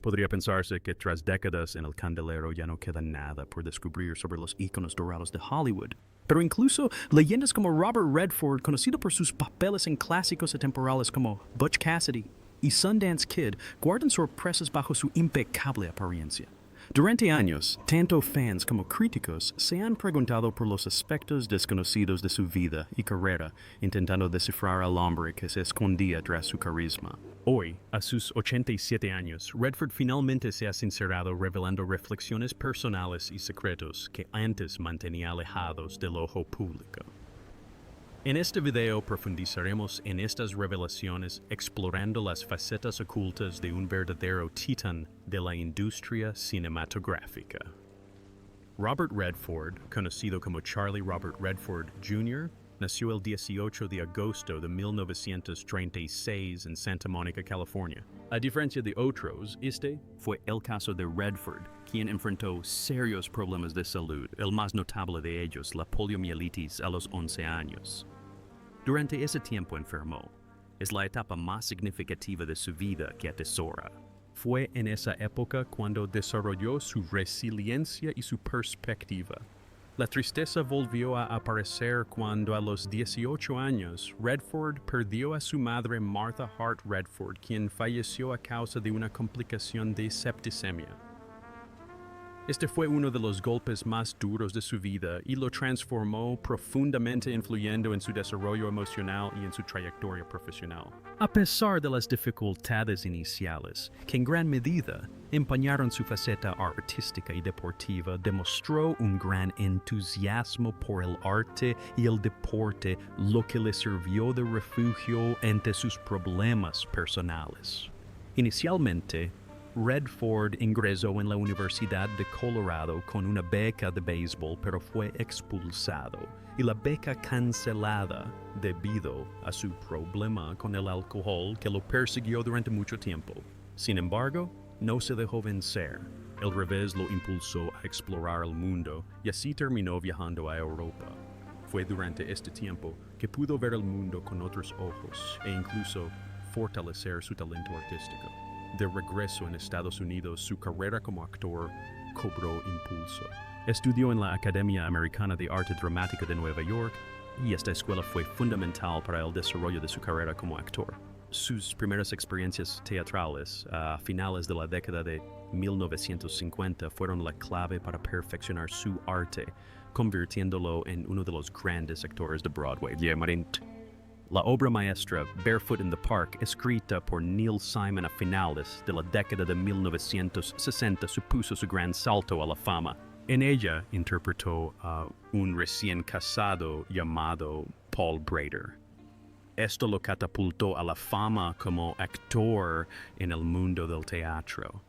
Podría pensarse que tras décadas en el candelero ya no queda nada por descubrir sobre los íconos dorados de Hollywood. Pero incluso leyendas como Robert Redford, conocido por sus papeles en clásicos atemporales como Butch Cassidy y Sundance Kid, guardan sorpresas bajo su impecable apariencia. Durante años, tanto fans como críticos se han preguntado por los aspectos desconocidos de su vida y carrera, intentando descifrar al hombre que se escondía tras su carisma. Hoy, a sus 87 años, Redford finalmente se ha sincerado revelando reflexiones personales y secretos que antes mantenía alejados del ojo público. En este video profundizaremos en estas revelaciones explorando las facetas ocultas de un verdadero titán de la industria cinematográfica. Robert Redford, conocido como Charlie Robert Redford Jr., nació el 18 de agosto de 1936 en Santa Mónica, California. A diferencia de otros, este fue el caso de Redford, quien enfrentó serios problemas de salud, el más notable de ellos, la poliomielitis a los 11 años. Durante ese tiempo enfermó. Es la etapa más significativa de su vida que atesora. Fue en esa época cuando desarrolló su resiliencia y su perspectiva. La tristeza volvió a aparecer cuando a los 18 años Redford perdió a su madre Martha Hart Redford, quien falleció a causa de una complicación de septicemia. Este fue uno de los golpes más duros de su vida y lo transformó profundamente, influyendo en su desarrollo emocional y en su trayectoria profesional. A pesar de las dificultades iniciales, que en gran medida empañaron su faceta artística y deportiva, demostró un gran entusiasmo por el arte y el deporte, lo que le sirvió de refugio ante sus problemas personales. Inicialmente, Redford ingresó en la Universidad de Colorado con una beca de béisbol, pero fue expulsado y la beca cancelada debido a su problema con el alcohol que lo persiguió durante mucho tiempo. Sin embargo, no se dejó vencer. El revés lo impulsó a explorar el mundo y así terminó viajando a Europa. Fue durante este tiempo que pudo ver el mundo con otros ojos e incluso fortalecer su talento artístico. De regreso en Estados Unidos, su carrera como actor cobró impulso. Estudió en la Academia Americana de Arte Dramática de Nueva York y esta escuela fue fundamental para el desarrollo de su carrera como actor. Sus primeras experiencias teatrales a finales de la década de 1950 fueron la clave para perfeccionar su arte, convirtiéndolo en uno de los grandes actores de Broadway. La obra maestra Barefoot in the Park, escrita por Neil Simon a finales de la década de 1960, supuso su gran salto a la fama. En ella interpretó a un recién casado llamado Paul Brader. Esto lo catapultó a la fama como actor en el mundo del teatro.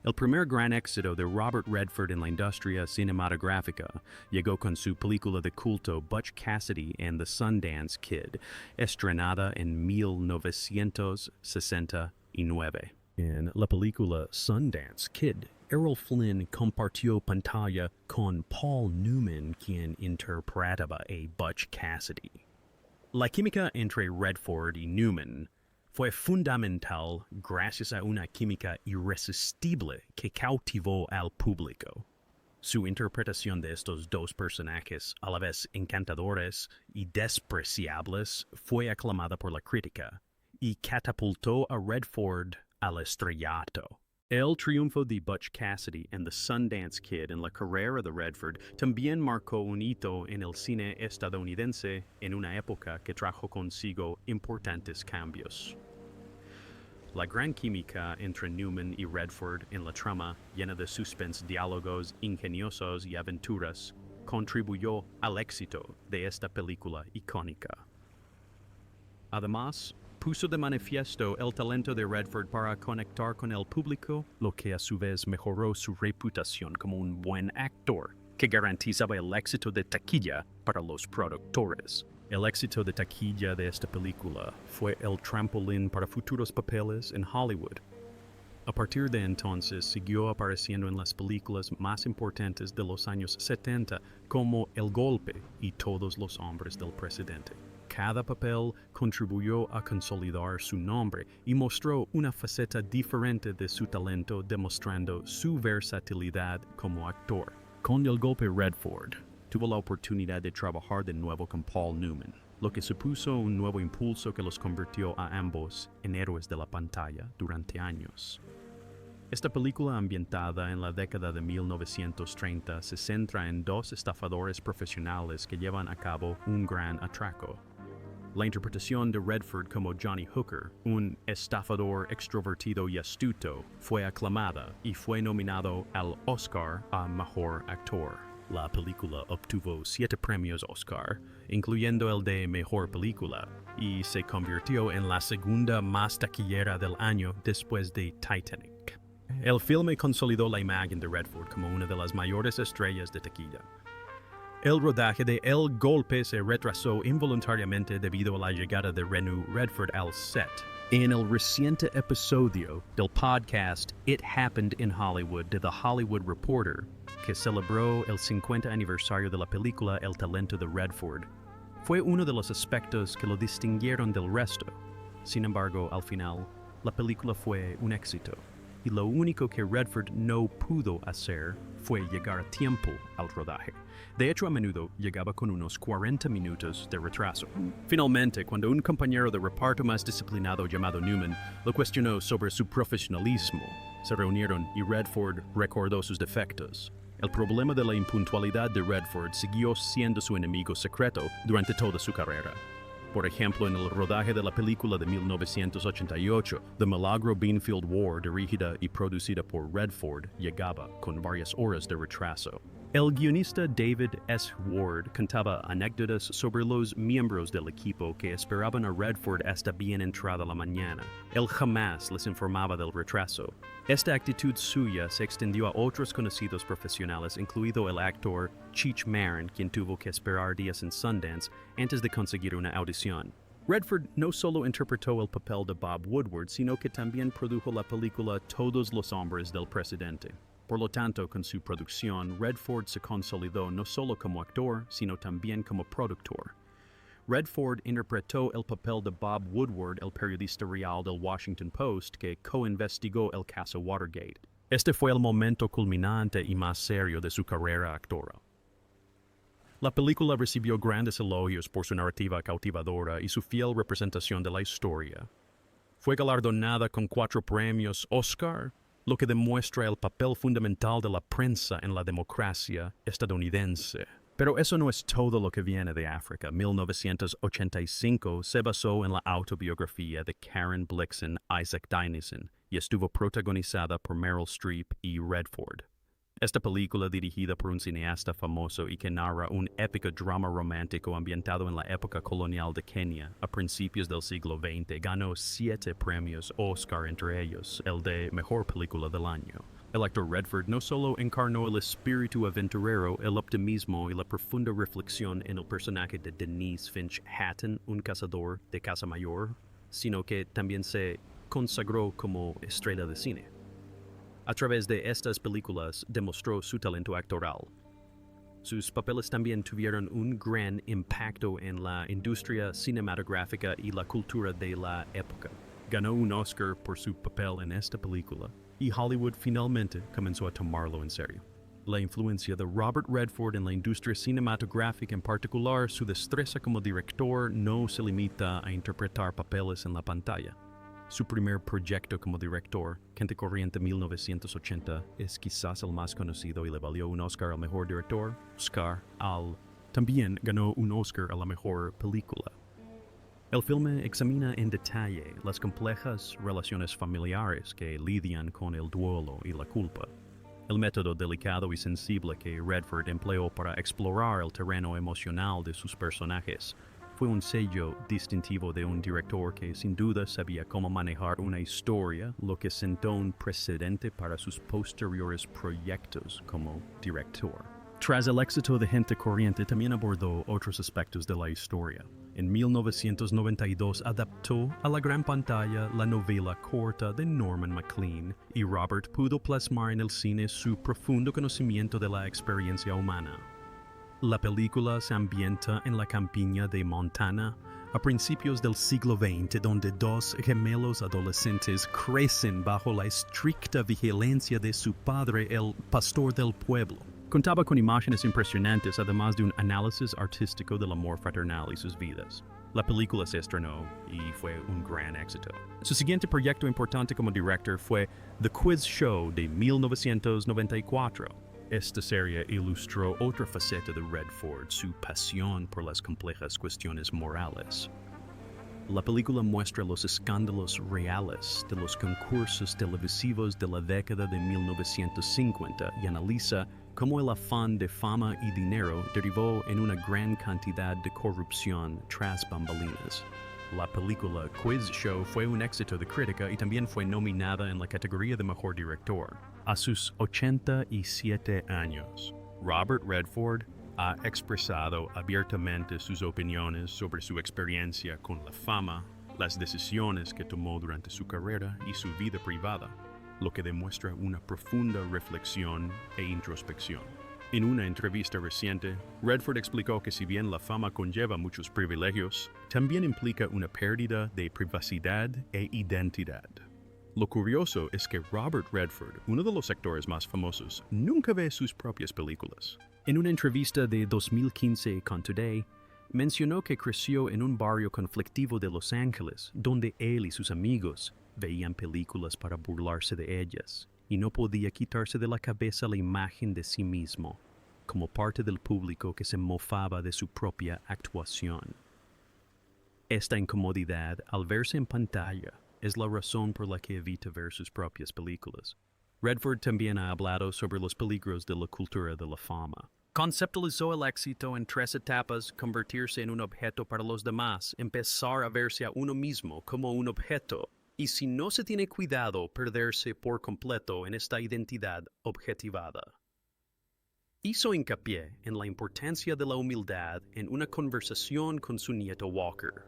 El primer gran éxito de Robert Redford en la industria cinematográfica llegó con su película de culto Butch Cassidy and the Sundance Kid, estrenada en 1969. En la película Sundance Kid, Errol Flynn compartió pantalla con Paul Newman, quien interpretaba a Butch Cassidy. La química entre Redford y Newman fue fundamental gracias a una química irresistible que cautivó al público. Su interpretación de estos dos personajes, a la vez encantadores y despreciables, fue aclamada por la crítica y catapultó a Redford al estrellato. El triunfo de Butch Cassidy and the Sundance Kid en la carrera de Redford también marcó un hito en el cine estadounidense en una época que trajo consigo importantes cambios. La gran química entre Newman y Redford en la trama, llena de suspense, diálogos ingeniosos y aventuras, contribuyó al éxito de esta película icónica. Además, puso de manifiesto el talento de Redford para conectar con el público, lo que a su vez mejoró su reputación como un buen actor, que garantizaba el éxito de taquilla para los productores. El éxito de taquilla de esta película fue el trampolín para futuros papeles en Hollywood. A partir de entonces siguió apareciendo en las películas más importantes de los años 70 como El Golpe y Todos los hombres del presidente. cada papel contribuyó a consolidar su nombre y mostró una faceta diferente de su talento, demostrando su versatilidad como actor. Con el golpe Redford, tuvo la oportunidad de trabajar de nuevo con Paul Newman, lo que supuso un nuevo impulso que los convirtió a ambos en héroes de la pantalla durante años. Esta película, ambientada en la década de 1930, se centra en dos estafadores profesionales que llevan a cabo un gran atraco. La interpretación de Redford como Johnny Hooker, un estafador extrovertido y astuto, fue aclamada y fue nominado al Oscar a Mejor Actor. La película obtuvo 7 premios Oscar, incluyendo el de Mejor Película, y se convirtió en la segunda más taquillera del año después de Titanic. El filme consolidó la imagen de Redford como una de las mayores estrellas de taquilla. El rodaje de El Golpe se retrasó involuntariamente debido a la llegada de Renu Redford al set. En el reciente episodio del podcast It Happened in Hollywood de The Hollywood Reporter, que celebró el 50 aniversario de la película El talento de Redford, fue uno de los aspectos que lo distinguieron del resto. Sin embargo, al final, la película fue un éxito, y lo único que Redford no pudo hacer fue llegar a tiempo al rodaje. De hecho, a menudo llegaba con unos 40 minutos de retraso. Finalmente, cuando un compañero de reparto más disciplinado llamado Newman lo cuestionó sobre su profesionalismo, se reunieron y Redford recordó sus defectos. El problema de la impuntualidad de Redford siguió siendo su enemigo secreto durante toda su carrera. Por ejemplo, en el rodaje de la película de 1988, The Milagro Beanfield War, dirigida y producida por Redford, llegaba con varias horas de retraso. El guionista David S. Ward contaba anécdotas sobre los miembros del equipo que esperaban a Redford hasta bien entrada la mañana. Él jamás les informaba del retraso. Esta actitud suya se extendió a otros conocidos profesionales, incluido el actor Cheech Marin, quien tuvo que esperar días en Sundance antes de conseguir una audición. Redford no solo interpretó el papel de Bob Woodward, sino que también produjo la película Todos los hombres del presidente. Por lo tanto, con su producción, Redford se consolidó no solo como actor, sino también como productor. Redford interpretó el papel de Bob Woodward, el periodista real del Washington Post que co-investigó el caso Watergate. Este fue el momento culminante y más serio de su carrera actoral. La película recibió grandes elogios por su narrativa cautivadora y su fiel representación de la historia. Fue galardonada con 4 premios Oscar, lo que demuestra el papel fundamental de la prensa en la democracia estadounidense. Pero eso no es todo lo que viene de África. 1985 se basó en la autobiografía de Karen Blixen, Isaac Dinesen, y estuvo protagonizada por Meryl Streep y Redford. Esta película, dirigida por un cineasta famoso y que narra un épico drama romántico ambientado en la época colonial de Kenia a principios del siglo XX, ganó 7 premios Oscar, entre ellos el de Mejor Película del Año. El actor Redford no solo encarnó el espíritu aventurero, el optimismo y la profunda reflexión en el personaje de Denise Finch Hatton, un cazador de casa mayor, sino que también se consagró como estrella de cine. A través de estas películas demostró su talento actoral. Sus papeles también tuvieron un gran impacto en la industria cinematográfica y la cultura de la época. Ganó un Oscar por su papel en esta película, y Hollywood finalmente comenzó a tomarlo en serio. La influencia de Robert Redford en la industria cinematográfica, en particular su destreza como director, no se limita a interpretar papeles en la pantalla. Su primer proyecto como director, Gente Corriente 1980, es quizás el más conocido y le valió un Oscar al mejor director, También ganó un Oscar a la mejor película. El filme examina en detalle las complejas relaciones familiares que lidian con el duelo y la culpa. El método delicado y sensible que Redford empleó para explorar el terreno emocional de sus personajes fue un sello distintivo de un director que sin duda sabía cómo manejar una historia, lo que sentó un precedente para sus posteriores proyectos como director. Tras el éxito de Gente Corriente, también abordó otros aspectos de la historia. En 1992 adaptó a la gran pantalla la novela corta de Norman Maclean, y Robert pudo plasmar en el cine su profundo conocimiento de la experiencia humana. La película se ambienta en la campiña de Montana a principios del siglo XX, donde dos gemelos adolescentes crecen bajo la estricta vigilancia de su padre, el pastor del pueblo. Contaba con imágenes impresionantes, además de un análisis artístico del amor fraternal y sus vidas. La película se estrenó y fue un gran éxito. Su siguiente proyecto importante como director fue The Quiz Show de 1994. Esta serie ilustró otra faceta de Redford, su pasión por las complejas cuestiones morales. La película muestra los escándalos reales de los concursos televisivos de la década de 1950 y analiza cómo el afán de fama y dinero derivó en una gran cantidad de corrupción tras bambalinas. La película Quiz Show fue un éxito de crítica y también fue nominada en la categoría de Mejor Director. A sus 87 años, Robert Redford ha expresado abiertamente sus opiniones sobre su experiencia con la fama, las decisiones que tomó durante su carrera y su vida privada, lo que demuestra una profunda reflexión e introspección. En una entrevista reciente, Redford explicó que si bien la fama conlleva muchos privilegios, también implica una pérdida de privacidad e identidad. Lo curioso es que Robert Redford, uno de los actores más famosos, nunca ve sus propias películas. En una entrevista de 2015 con Today, mencionó que creció en un barrio conflictivo de Los Ángeles, donde él y sus amigos veían películas para burlarse de ellas, y no podía quitarse de la cabeza la imagen de sí mismo, como parte del público que se mofaba de su propia actuación. Esta incomodidad al verse en pantalla es la razón por la que evita ver sus propias películas. Redford también ha hablado sobre los peligros de la cultura de la fama. Conceptualizó el éxito en 3 etapas: convertirse en un objeto para los demás, empezar a verse a uno mismo como un objeto, y si no se tiene cuidado, perderse por completo en esta identidad objetivada. Hizo hincapié en la importancia de la humildad en una conversación con su nieto Walker.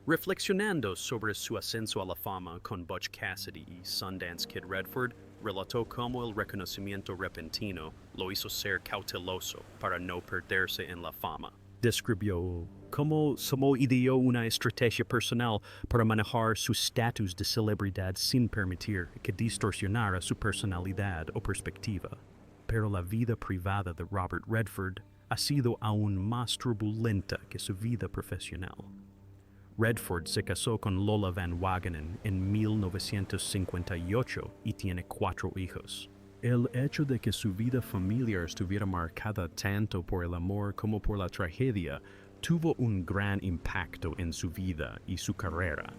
Reflexionando sobre su ascenso a la fama con Butch Cassidy y Sundance Kid, Redford relató cómo el reconocimiento repentino lo hizo ser cauteloso para no perderse en la fama. Describió cómo ideó una estrategia personal para manejar su estatus de celebridad sin permitir que distorsionara su personalidad o perspectiva. Pero la vida privada de Robert Redford ha sido aún más turbulenta que su vida profesional. Redford se casó con Lola Van Wagenen en 1958 y tiene 4 hijos. El hecho de que su vida familiar estuviera marcada tanto por el amor como por la tragedia tuvo un gran impacto en su vida y su carrera.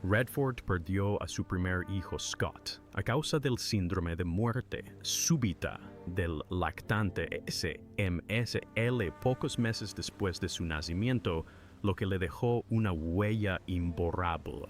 Redford perdió a su primer hijo Scott a causa del síndrome de muerte súbita del lactante SMSL pocos meses después de su nacimiento, lo que le dejó una huella imborrable.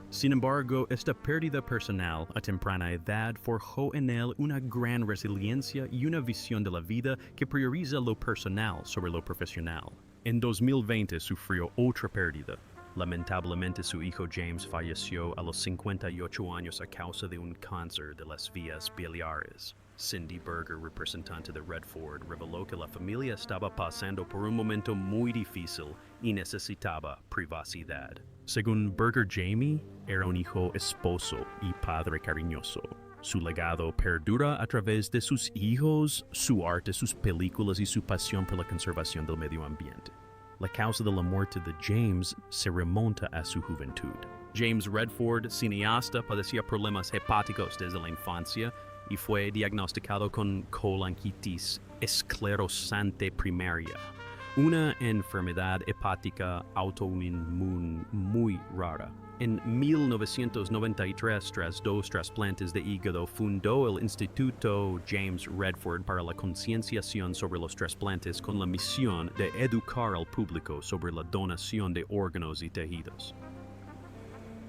Sin embargo, esta pérdida personal a temprana edad forjó en él una gran resiliencia y una visión de la vida que prioriza lo personal sobre lo profesional. En 2020 sufrió otra pérdida. Lamentablemente, su hijo James falleció a los 58 años a causa de un cáncer de las vías biliares. Cindy Berger, representante de Redford, reveló que la familia estaba pasando por un momento muy difícil y necesitaba privacidad. Según Berger, Jamie era un hijo esposo y padre cariñoso. Su legado perdura a través de sus hijos, su arte, sus películas y su pasión por la conservación del medio ambiente. La causa de la muerte de James se remonta a su juventud. James Redford, cineasta, padecía problemas hepáticos desde la infancia y fue diagnosticado con colangitis esclerosante primaria, una enfermedad hepática autoinmune muy rara. En 1993, tras 2 trasplantes de hígado, fundó el Instituto James Redford para la concienciación sobre los trasplantes con la misión de educar al público sobre la donación de órganos y tejidos.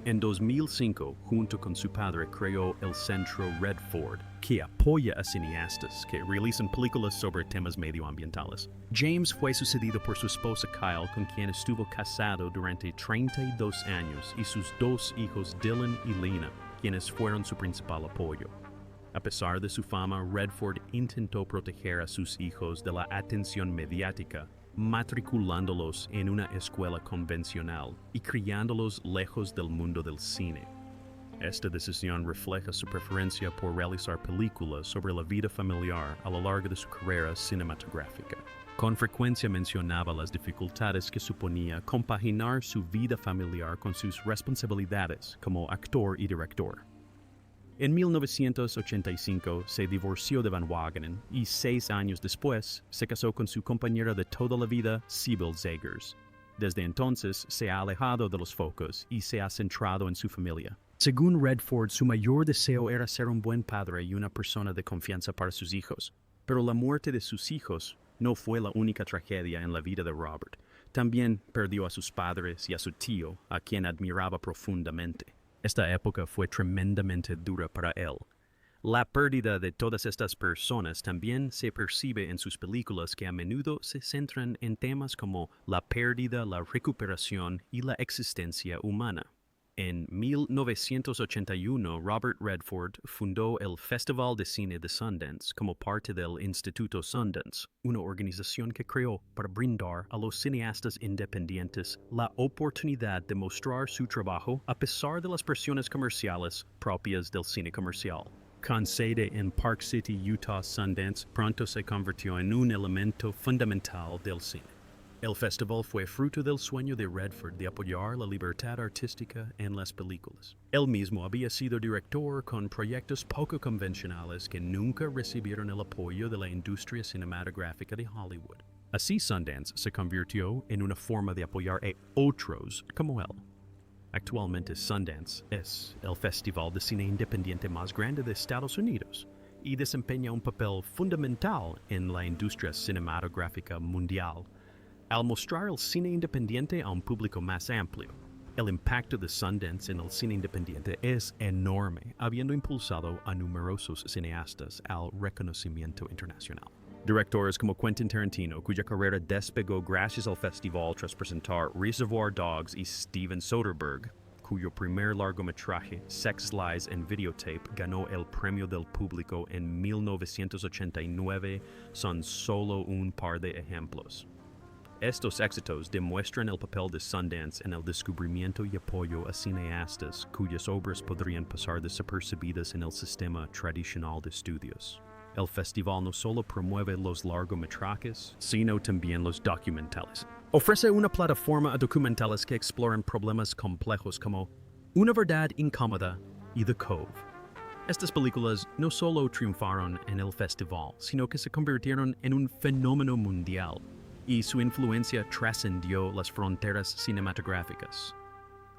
En 2005, junto con su padre, creó el Centro Redford, que apoya a cineastas que realizan películas sobre temas medioambientales. James fue sucedido por su esposa Kyle, con quien estuvo casado durante 32 años, y sus 2 hijos Dylan y Lena, quienes fueron su principal apoyo. A pesar de su fama, Redford intentó proteger a sus hijos de la atención mediática, matriculándolos en una escuela convencional y criándolos lejos del mundo del cine. Esta decisión refleja su preferencia por realizar películas sobre la vida familiar a lo largo de su carrera cinematográfica. Con frecuencia mencionaba las dificultades que suponía compaginar su vida familiar con sus responsabilidades como actor y director. En 1985 se divorció de Van Wagenen y 6 años después se casó con su compañera de toda la vida, Sybil Zegers. Desde entonces se ha alejado de los focos y se ha centrado en su familia. Según Redford, su mayor deseo era ser un buen padre y una persona de confianza para sus hijos. Pero la muerte de sus hijos no fue la única tragedia en la vida de Robert. También perdió a sus padres y a su tío, a quien admiraba profundamente. Esta época fue tremendamente dura para él. La pérdida de todas estas personas también se percibe en sus películas que a menudo se centran en temas como la pérdida, la recuperación y la existencia humana. En 1981, Robert Redford fundó el Festival de Cine de Sundance como parte del Instituto Sundance, una organización que creó para brindar a los cineastas independientes la oportunidad de mostrar su trabajo a pesar de las presiones comerciales propias del cine comercial. Con sede en Park City, Utah, Sundance pronto se convirtió en un elemento fundamental del cine. El festival fue fruto del sueño de Redford de apoyar la libertad artística en las películas. Él mismo había sido director con proyectos poco convencionales que nunca recibieron el apoyo de la industria cinematográfica de Hollywood. Así Sundance se convirtió en una forma de apoyar a otros como él. Actualmente Sundance es el festival de cine independiente más grande de Estados Unidos y desempeña un papel fundamental en la industria cinematográfica mundial al mostrar el cine independiente a un público más amplio. El impacto de Sundance en el cine independiente es enorme, habiendo impulsado a numerosos cineastas al reconocimiento internacional. Directores como Quentin Tarantino, cuya carrera despegó gracias al festival tras presentar Reservoir Dogs, y Steven Soderbergh, cuyo primer largometraje, Sex, Lies and Videotape, ganó el premio del público en 1989, son solo un par de ejemplos. Estos éxitos demuestran el papel de Sundance en el descubrimiento y apoyo a cineastas cuyas obras podrían pasar desapercibidas en el sistema tradicional de estudios. El festival no solo promueve los largometrajes, sino también los documentales. Ofrece una plataforma a documentales que exploran problemas complejos como Una verdad incómoda y The Cove. Estas películas no solo triunfaron en el festival, sino que se convirtieron en un fenómeno mundial, y su influencia trascendió las fronteras cinematográficas.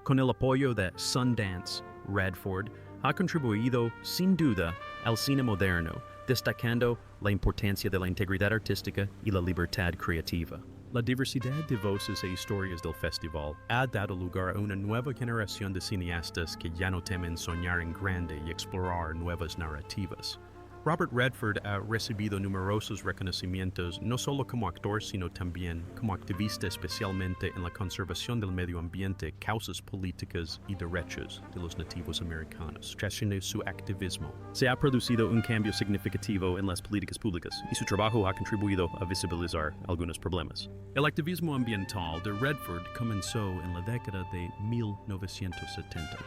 Con el apoyo de Sundance, Redford ha contribuido, sin duda, al cine moderno, destacando la importancia de la integridad artística y la libertad creativa. La diversidad de voces e historias del festival ha dado lugar a una nueva generación de cineastas que ya no temen soñar en grande y explorar nuevas narrativas. Robert Redford ha recibido numerosos reconocimientos no solo como actor, sino también como activista, especialmente en la conservación del medio ambiente, causas políticas y derechos de los nativos americanos. Gracias a su activismo, se ha producido un cambio significativo en las políticas públicas y su trabajo ha contribuido a visibilizar algunos problemas. El activismo ambiental de Redford comenzó en la década de 1970.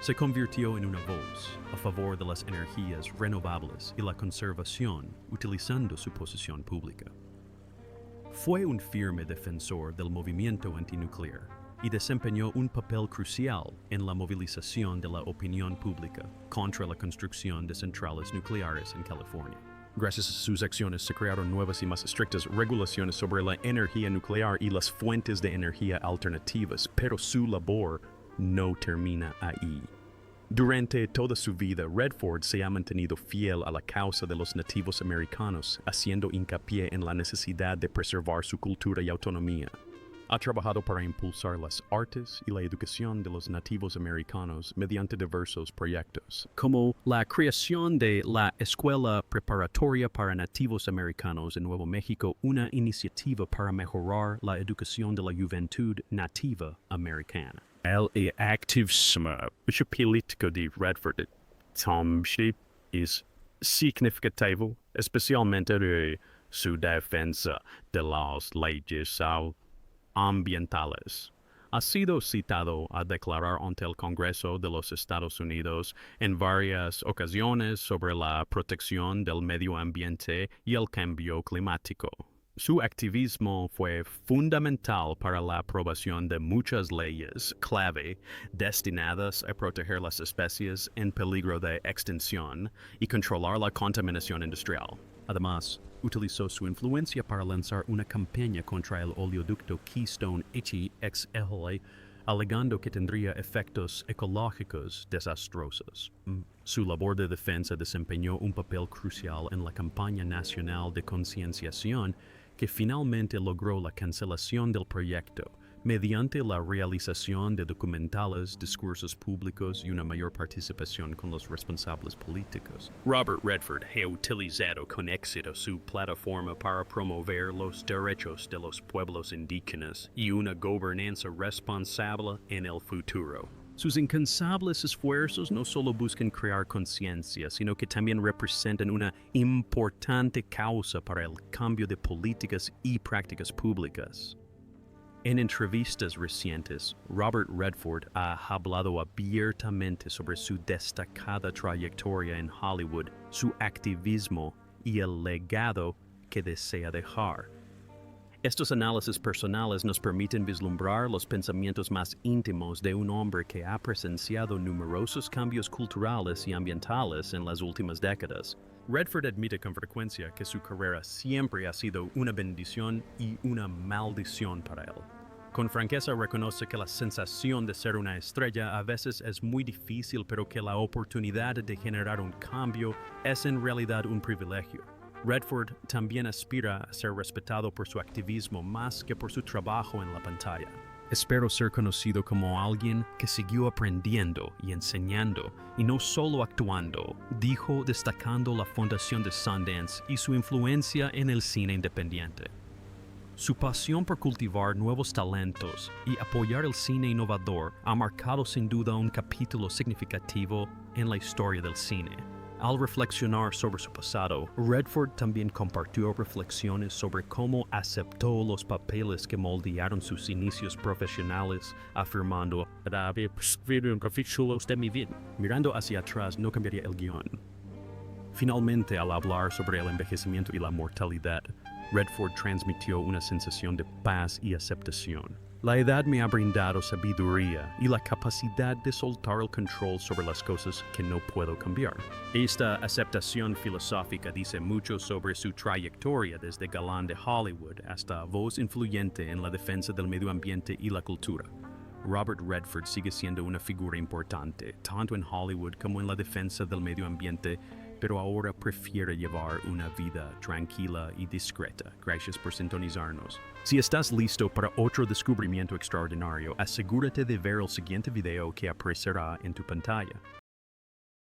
Se convirtió en una voz a favor de las energías renovables y la conservación, utilizando su posición pública. Fue un firme defensor del movimiento antinuclear y desempeñó un papel crucial en la movilización de la opinión pública contra la construcción de centrales nucleares en California. Gracias a sus acciones se crearon nuevas y más estrictas regulaciones sobre la energía nuclear y las fuentes de energía alternativas, pero su labor no termina ahí. Durante toda su vida, Redford se ha mantenido fiel a la causa de los nativos americanos, haciendo hincapié en la necesidad de preservar su cultura y autonomía. Ha trabajado para impulsar las artes y la educación de los nativos americanos mediante diversos proyectos, como la creación de la Escuela Preparatoria para Nativos Americanos en Nuevo México, una iniciativa para mejorar la educación de la juventud nativa americana. El activismo político de Redford también es significativo, especialmente de su defensa de las leyes ambientales. Ha sido citado a declarar ante el Congreso de los Estados Unidos en varias ocasiones sobre la protección del medio ambiente y el cambio climático. Su activismo fue fundamental para la aprobación de muchas leyes clave destinadas a proteger las especies en peligro de extinción y controlar la contaminación industrial. Además, utilizó su influencia para lanzar una campaña contra el oleoducto Keystone XL, alegando que tendría efectos ecológicos desastrosos. Su labor de defensa desempeñó un papel crucial en la campaña nacional de concienciación que finalmente logró la cancelación del proyecto mediante la realización de documentales, discursos públicos y una mayor participación con los responsables políticos. Robert Redford ha utilizado con éxito su plataforma para promover los derechos de los pueblos indígenas y una gobernanza responsable en el futuro. Sus incansables esfuerzos no solo buscan crear conciencia, sino que también representan una importante causa para el cambio de políticas y prácticas públicas. En entrevistas recientes, Robert Redford ha hablado abiertamente sobre su destacada trayectoria en Hollywood, su activismo y el legado que desea dejar. Estos análisis personales nos permiten vislumbrar los pensamientos más íntimos de un hombre que ha presenciado numerosos cambios culturales y ambientales en las últimas décadas. Redford admite con frecuencia que su carrera siempre ha sido una bendición y una maldición para él. Con franqueza reconoce que la sensación de ser una estrella a veces es muy difícil, pero que la oportunidad de generar un cambio es en realidad un privilegio. Redford también aspira a ser respetado por su activismo más que por su trabajo en la pantalla. Espero ser conocido como alguien que siguió aprendiendo y enseñando, y no solo actuando, dijo, destacando la fundación de Sundance y su influencia en el cine independiente. Su pasión por cultivar nuevos talentos y apoyar el cine innovador ha marcado sin duda un capítulo significativo en la historia del cine. Al reflexionar sobre su pasado, Redford también compartió reflexiones sobre cómo aceptó los papeles que moldearon sus inicios profesionales, afirmando: mirando hacia atrás no cambiaría el guión. Finalmente, al hablar sobre el envejecimiento y la mortalidad, Redford transmitió una sensación de paz y aceptación. La edad me ha brindado sabiduría y la capacidad de soltar el control sobre las cosas que no puedo cambiar. Esta aceptación filosófica dice mucho sobre su trayectoria desde galán de Hollywood hasta voz influyente en la defensa del medio ambiente y la cultura. Robert Redford sigue siendo una figura importante, tanto en Hollywood como en la defensa del medio ambiente, pero ahora prefiere llevar una vida tranquila y discreta. Gracias por sintonizarnos. Si estás listo para otro descubrimiento extraordinario, asegúrate de ver el siguiente video que aparecerá en tu pantalla.